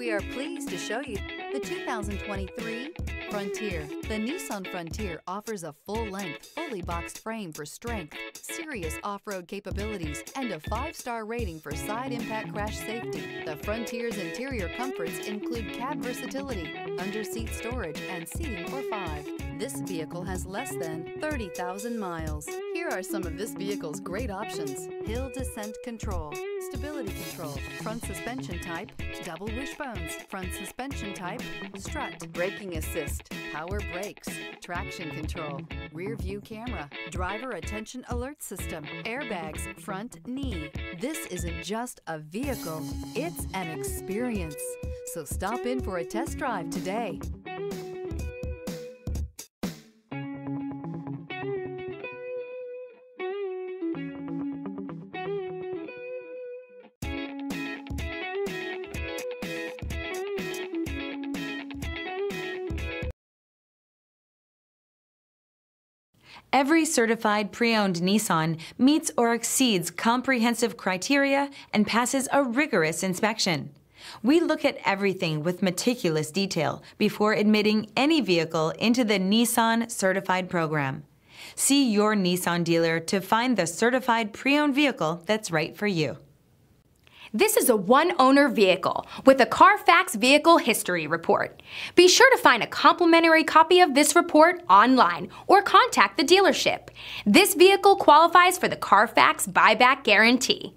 We are pleased to show you the 2023 Frontier. The Nissan Frontier offers a full-length, fully boxed frame for strength, serious off-road capabilities, and a 5-star rating for side impact crash safety. The Frontier's interior comforts include cab versatility, under-seat storage, and seating for 5. This vehicle has less than 30,000 miles. Here are some of this vehicle's great options: hill descent control, stability control, front suspension type, double wishbones, front suspension type, strut, braking assist, power brakes, traction control, rear view camera, driver attention alert system, airbags, front knee. This isn't just a vehicle, it's an experience. So stop in for a test drive today. Every certified pre-owned Nissan meets or exceeds comprehensive criteria and passes a rigorous inspection. We look at everything with meticulous detail before admitting any vehicle into the Nissan Certified program. See your Nissan dealer to find the certified pre-owned vehicle that's right for you. This is a one-owner vehicle with a Carfax Vehicle History Report. Be sure to find a complimentary copy of this report online or contact the dealership. This vehicle qualifies for the Carfax Buyback Guarantee.